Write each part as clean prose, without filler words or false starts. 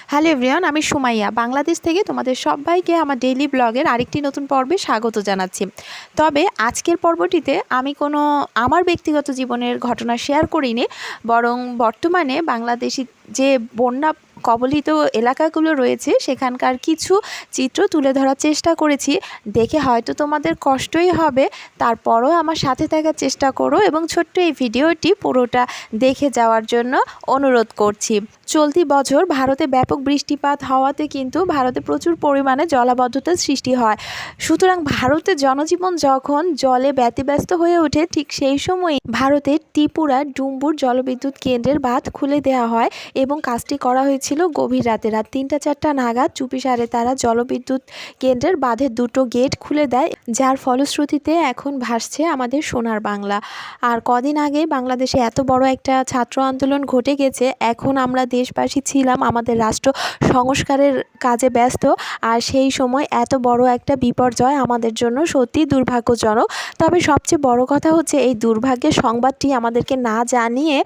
Hello everyone, আমি সুমাইয়া বাংলাদেশ থেকে তোমাদের সবাইকে আমার ডেইলি ব্লগের আরেকটি নতুন পর্বে স্বাগত জানাচ্ছি। তবে আজকের পর্বটিতে আমি কোনো আমার ব্যক্তিগত জীবনের ঘটনা শেয়ার করিনি, বরং বর্তমানে বাংলাদেশি যে বন্যা কবলিত এলাকাগুলো রয়েছে সেখানকার কিছু চিত্র তুলে ধরার চেষ্টা করেছি। দেখে হয়তো তোমাদের কষ্টই হবে, তারপরও আমার সাথে থাকার চেষ্টা করো এবং ছোট্ট এই ভিডিওটি পুরোটা দেখে যাওয়ার জন্য অনুরোধ করছি। চলতি বছর ভারতে ব্যাপক বৃষ্টিপাত হওয়াতে কিন্তু ভারতে প্রচুর পরিমাণে জলাবদ্ধতার সৃষ্টি হয়। সুতরাং ভারতের জনজীবন যখন জলে ব্যতিব্যস্ত হয়ে ওঠে, ঠিক সেই সময়ই ভারতের ত্রিপুরা ডুম্বুর জলবিদ্যুৎ কেন্দ্রের বাঁধ খুলে দেওয়া হয় এবং কাজটি করা হয়েছিল গভীর রাতে, রাত ৩টা-৪টা নাগাদ চুপিসারে তারা জলবিদ্যুৎ কেন্দ্রের বাঁধের দুটো গেট খুলে দেয়, যার ফলশ্রুতিতে এখন ভাসছে আমাদের সোনার বাংলা। আর কদিন আগে বাংলাদেশে এত বড় একটা ছাত্র আন্দোলন ঘটে গেছে, এখন আমরা দেশবাসী ছিলাম আমাদের রাষ্ট্র সংস্কারের কাজে ব্যস্ত, আর সেই সময় এত বড় একটা বিপর্যয় আমাদের জন্য সত্যি দুর্ভাগ্যজনক। তবে সবচেয়ে বড় কথা হচ্ছে এই দুর্ভাগ্যের সংবাদটি আমাদেরকে না জানিয়ে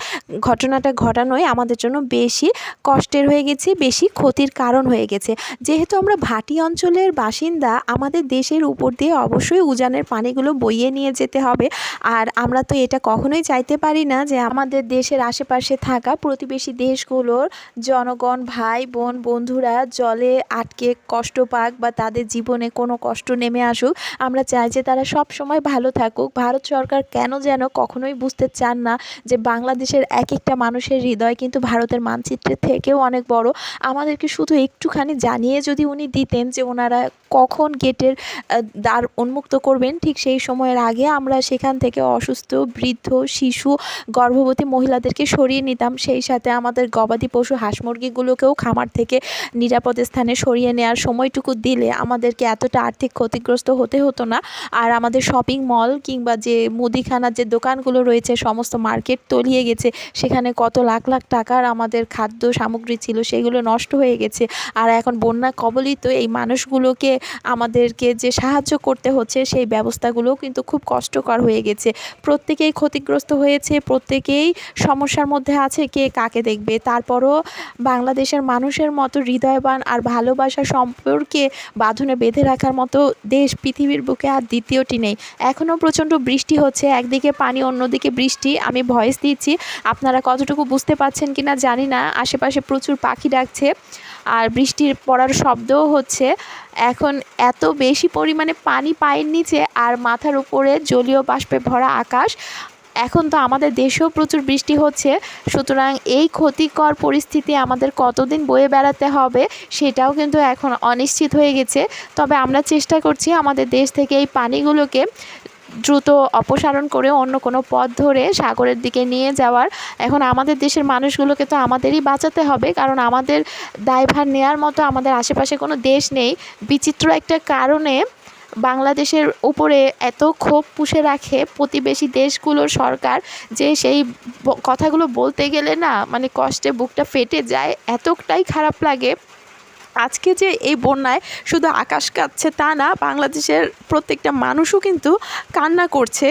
ঘটনাটা ঘটানোই আমাদের জন্য বেশি কষ্টের হয়ে গেছে, বেশি ক্ষতির কারণ হয়ে গেছে। যেহেতু আমরা ভাটি অঞ্চলের বাসিন্দা, আমাদের দেশের উপর দিয়ে অবশ্যই উজানের পানিগুলো বইয়ে নিয়ে যেতে হবে। আর আমরা তো এটা কখনোই চাইতে পারি না যে আমাদের দেশের আশেপাশে থাকা প্রতিবেশী দেশগুলোর জনগণ, ভাই বোন, বন্ধুরা জলে আটকে কষ্ট পাক বা তাদের জীবনে কোনো কষ্ট নেমে আসুক। আমরা চাই যে তারা সব সময় ভালো থাকুক। ভারত সরকার কেন যেন কখনোই বুঝতে চান না যে বাংলাদেশের এক একটা মানুষের হৃদয় কিন্তু ভারতের মানচিত্রের থেকেও অনেক বড়। আমাদেরকে শুধু একটুখানি জানিয়ে যদি উনি দিতেন যে ওনারা কখন গেটের দ্বার উন্মুক্ত করবেন, ঠিক সেই সময়ের আগে আমরা সেখান থেকে অসুস্থ, বৃদ্ধ, শিশু, গর্ভবতী মহিলাদেরকে সরিয়ে নিতাম। সেই সাথে আমাদের গবাদি পশু, হাঁস মুরগিগুলোকেও খামার থেকে নিরাপদ স্থানে সরিয়ে নেওয়ার সময়টুকু দিলে আমাদেরকে এতটা আর্থিক ক্ষতিগ্রস্ত হতে হতো না। আর আমাদের শপিং মল কিংবা যে মুদিখানার যে দোকানগুলো রয়েছে, সমস্ত মার্কেট তলিয়ে গেছে, সেখানে কত লাখ লাখ টাকার আমাদের খাদ্য সামগ্রী ছিল সেগুলো নষ্ট হয়ে গেছে। আর এখন বন্যা কবলিত এই মানুষগুলোকে আমাদেরকে যে সাহায্য করতে হচ্ছে সেই ব্যবস্থাগুলোও কিন্তু খুব কষ্টকর হয়ে গেছে। প্রত্যেকেই ক্ষতিগ্রস্ত হয়েছে, প্রত্যেকেই সমস্যার মধ্যে আছে, কে কাকে দেখবে। তারপরও বাংলাদেশের মানুষের মতো হৃদয়বান আর ভালোবাসা সম্পর্কে বাঁধনে বেঁধে রাখার মতো দেশ পৃথিবীর বুকে আর দ্বিতীয়টি নেই। এখনও প্রচণ্ড বৃষ্টি হচ্ছে, একদিকে পানি অন্যদিকে বৃষ্টি। আমি ভয়েস দিচ্ছি, আপনারা কতটুকু বুঝতে পারছেন কিনা জানি না। আশেপাশে প্রচুর পাখি ডাকছে আর বৃষ্টির পড়ার শব্দও হচ্ছে। এখন এত বেশি পরিমাণে পানি পায়ের নিচে আর মাথার উপরে জলীয় বাষ্পে ভরা আকাশ। এখন তো আমাদের দেশেও প্রচুর বৃষ্টি হচ্ছে, সুতরাং এই ক্ষতিকর পরিস্থিতি আমাদের কতদিন বয়ে বেড়াতে হবে সেটাও কিন্তু এখন অনিশ্চিত হয়ে গেছে। তবে আমরা চেষ্টা করছি আমাদের দেশ থেকে এই পানিগুলোকে দ্রুত অপসারণ করে অন্য কোনো পথ ধরে সাগরের দিকে নিয়ে যাওয়ার। এখন আমাদের দেশের মানুষগুলোকে তো আমাদেরই বাঁচাতে হবে, কারণ আমাদের দায়ভার নেওয়ার মতো আমাদের আশেপাশে কোনো দেশ নেই। বিচিত্র একটা কারণে বাংলাদেশের উপরে এত ক্ষোভ পুষে রাখে প্রতিবেশী দেশগুলোর সরকার, যে সেই কথাগুলো বলতে গেলে না মানে কষ্টে বুকটা ফেটে যায়, এতটাই খারাপ লাগে। আজকে যে এই বন্যায় শুধু আকাশ কাঁদছে তা না, বাংলাদেশের প্রত্যেকটা মানুষও কিন্তু কান্না করছে,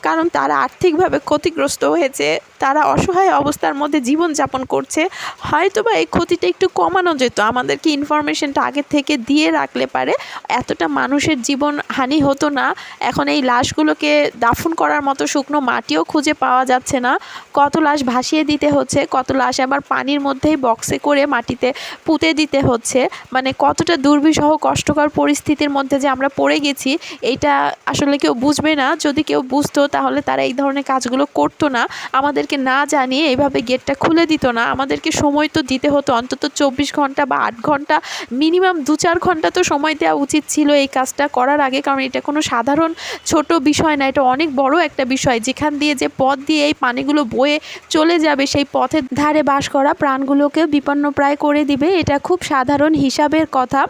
কারণ তারা আর্থিকভাবে ক্ষতিগ্রস্ত হয়েছে, তারা অসহায় অবস্থার মধ্যে জীবনযাপন করছে। হয়তো বা এই ক্ষতিটা একটু কমানো যেত, আমাদেরকে ইনফরমেশনটা আগে থেকে দিয়ে রাখলে পারে এতটা মানুষের জীবন হানি হতো না। এখন এই লাশগুলোকে দাফন করার মতো শুকনো মাটিও খুঁজে পাওয়া যাচ্ছে না। কত লাশ ভাসিয়ে দিতে হচ্ছে, কত লাশ আবার পানির মধ্যেই বক্সে করে মাটিতে পুঁতে দিতে হচ্ছে। মানে কতটা দুর্বিষহ কষ্টকর পরিস্থিতির মধ্যে যে আমরা পড়ে গেছি, এইটা আসলে কেউ বুঝবে না। যদি কেউ বুঝতো তাহলে তারা এই ধরনের কাজগুলো করতো না, আমাদেরকে না জানিয়ে এইভাবে গেটটা খুলে দিত না। আমাদেরকে সময় তো দিতে হতো অন্তত 24 ঘন্টা বা 8 ঘন্টা, মিনিমাম 2-4 ঘন্টা তো সময় দেওয়া উচিত ছিল এই কাজটা করার আগে, কারণ এটা কোনো সাধারণ ছোট বিষয় না, এটা অনেক বড় একটা বিষয়। যেখান দিয়ে যে পথ দিয়ে এই পানিগুলো বয়ে চলে যাবে সেই পথের ধারে বাস করা প্রাণগুলোকে বিপন্নপ্রায় করে দিবে, এটা খুব সাধারণ হিসাবের কথা।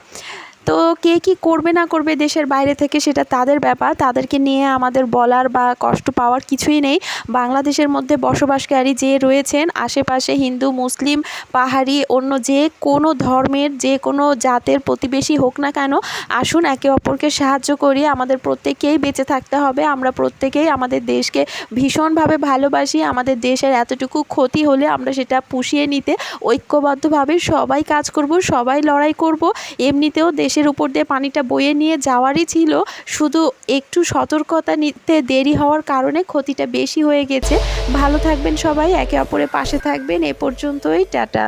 তো কে কী করবে না করবে দেশের বাইরে থেকে সেটা তাদের ব্যাপার, তাদেরকে নিয়ে আমাদের বলার বা কষ্ট পাওয়ার কিছুই নেই। বাংলাদেশের মধ্যে বসবাসকারী যে রয়েছেন আশেপাশে হিন্দু, মুসলিম, পাহাড়ি, অন্য যে কোনো ধর্মের যে কোনো জাতের প্রতিবেশী হোক না কেন, আসুন একে অপরকে সাহায্য করি। আমাদের প্রত্যেককেই বেঁচে থাকতে হবে। আমরা প্রত্যেকেই আমাদের দেশকে ভীষণভাবে ভালোবাসি। আমাদের দেশের এতটুকু ক্ষতি হলে আমরা সেটা পুষিয়ে নিতে ঐক্যবদ্ধভাবে সবাই কাজ করব, সবাই লড়াই করব। এমনিতেও দেশের উপর দিয়ে পানিটা বয়ে নিয়ে যাওয়ারই ছিল, শুধু একটু সতর্কতা নিতে দেরি হওয়ার কারণে ক্ষতিটা বেশি হয়ে গেছে। ভালো থাকবেন সবাই, একে অপরের পাশে থাকবেন। এ পর্যন্তই, টাটা।